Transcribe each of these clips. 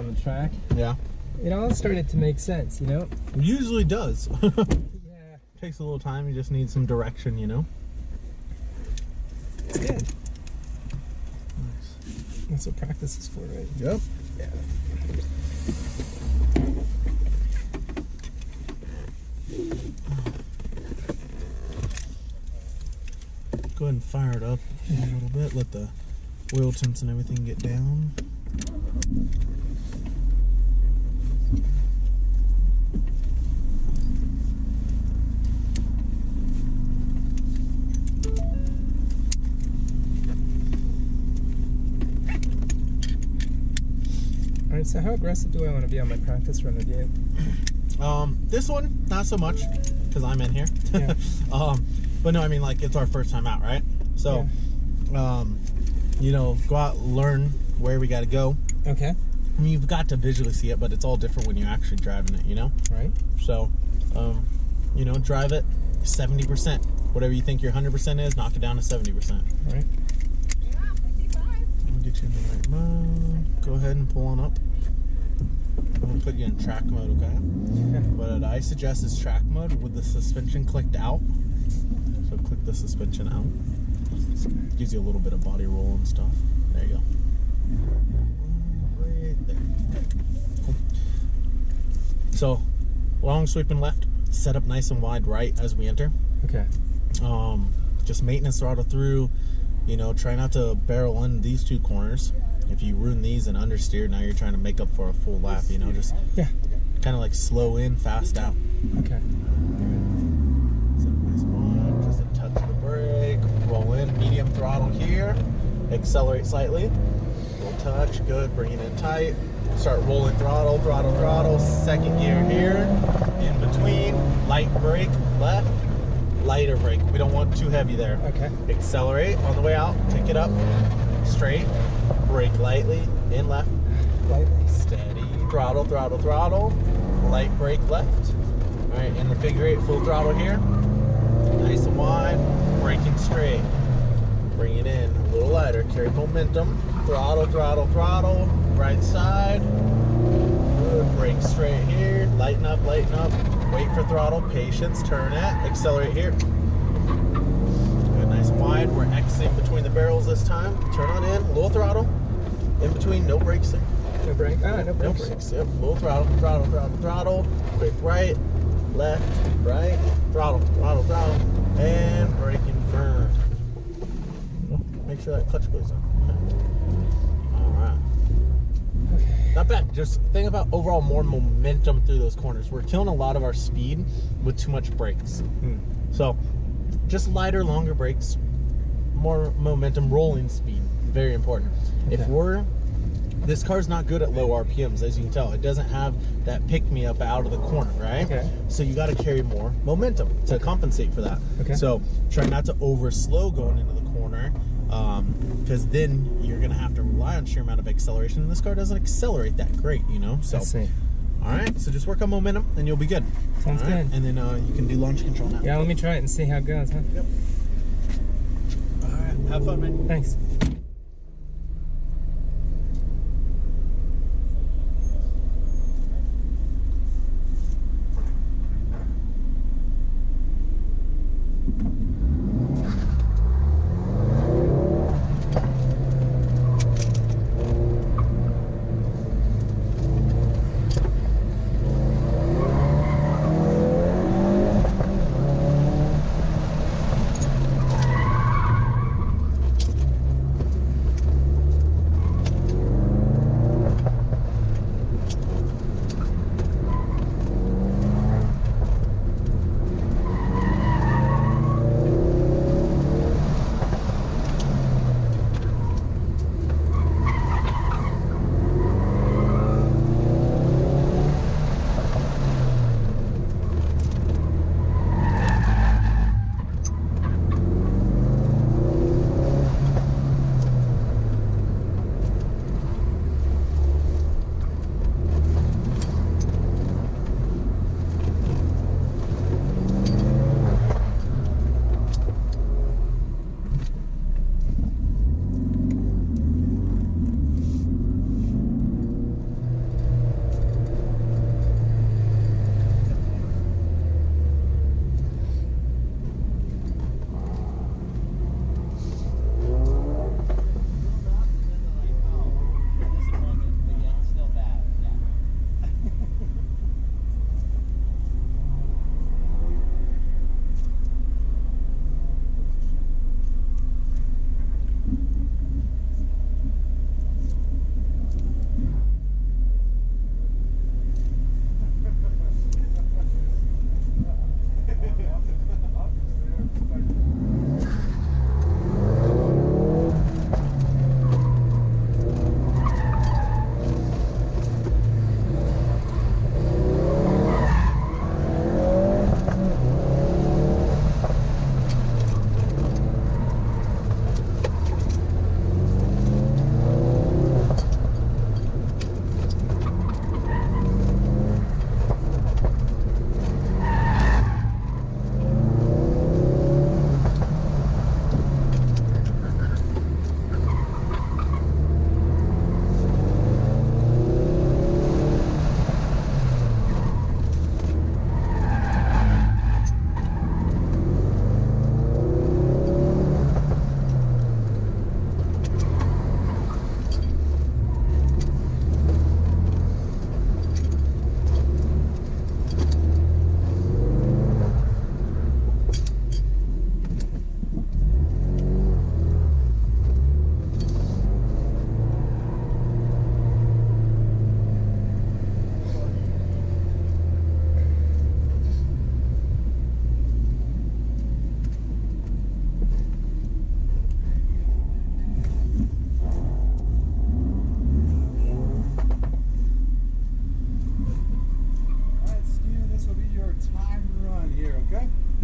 on the track, yeah, it all started to make sense, you know? it usually does. Yeah. Takes a little time, you just need some direction, you know? It's good. Nice. That's what practice is for, right? Yep. Yeah. Go ahead and fire it up a little bit, let the wheel temps and everything get down. All right, so how aggressive do I want to be on my practice run with you? This one, not so much, because I'm in here. Yeah. But no, I mean, like, it's our first time out, right? So, yeah. You know, go out, learn where we got to go. Okay. I mean, you've got to visually see it, but it's all different when you're actually driving it, you know? Right. So, you know, drive it 70%. Whatever you think your 100% is, knock it down to 70%. All right. Yeah, 55. I'll get you in the right mode. Go ahead and pull on up. I'm going to put you in track mode, okay? What I suggest is track mode with the suspension clicked out. So click the suspension out. Gives you a little bit of body roll and stuff. There you go. Right there. Cool. So, long sweeping left. Set up nice and wide right as we enter. Okay. Just maintenance throttle through. You know, try not to barrel in these two corners. If you ruin these and understeer, now you're trying to make up for a full lap, you know, just kind of like slow in, fast out. Okay. Set up nice and wide, just a touch of the brake, roll in, medium throttle here, accelerate slightly, little touch, good, bring it in tight, start rolling throttle, throttle, throttle, second gear here, in between, light brake, left, lighter brake, we don't want too heavy there. Okay. Accelerate on the way out, pick it up, straight, brake lightly, in left, Lightly. steady, throttle, throttle, throttle, light brake left. All right, in the figure eight, full throttle here, nice and wide, braking straight, bring it in, a little lighter, carry momentum, throttle, throttle, throttle, right side, good, brake straight here, lighten up, wait for throttle, patience, turn it, accelerate here. Good, nice and wide, we're exiting between the barrels this time, turn on in, little throttle, in between, no brakes there. No brake. Ah, no brakes. No brakes, yep, little throttle, throttle, throttle, throttle, quick right, left, right, throttle, throttle, throttle, and braking firm. Make sure that clutch goes on. All right. Okay. Not bad. Just think about overall more momentum through those corners. We're killing a lot of our speed with too much brakes. So just lighter, longer brakes, more momentum, rolling speed. Very important. Okay. If this car's not good at low RPMs, as you can tell. It doesn't have that pick-me-up out of the corner, right? Okay. So you got to carry more momentum to compensate for that. Okay. So try not to over-slow going into the corner, because then you're going to have to rely on sheer amount of acceleration, and this car doesn't accelerate that great, you know? So, I see. all right, so just work on momentum, and you'll be good. Sounds all right? good. And then you can do launch control now. Yeah, let me try it and see how it goes, huh? Yep. All right, have fun, man. Thanks.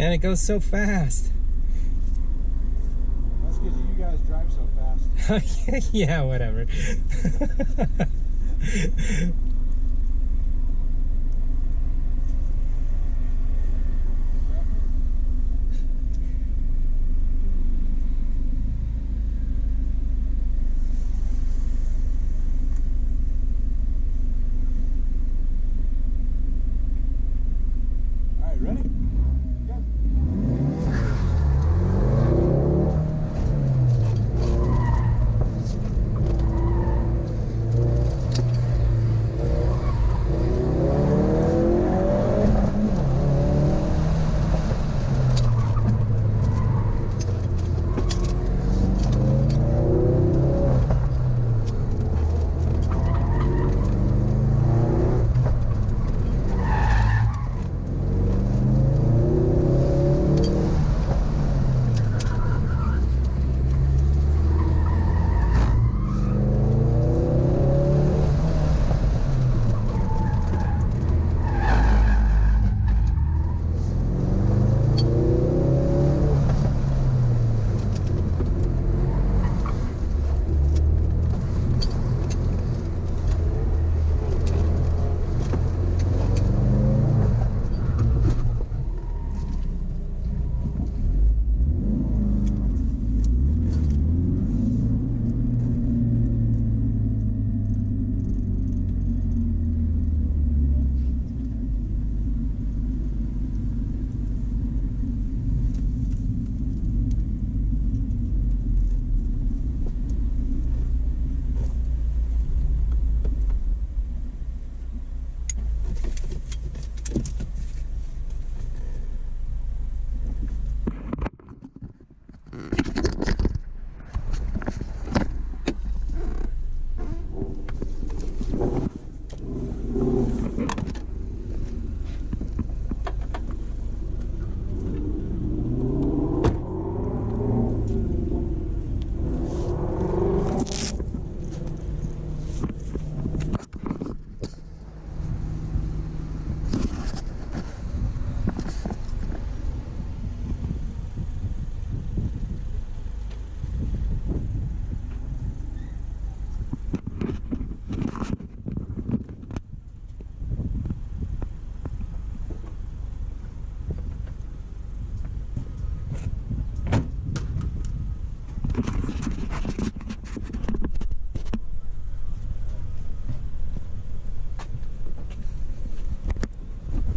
Man, it goes so fast. That's because you guys drive so fast. Yeah, whatever.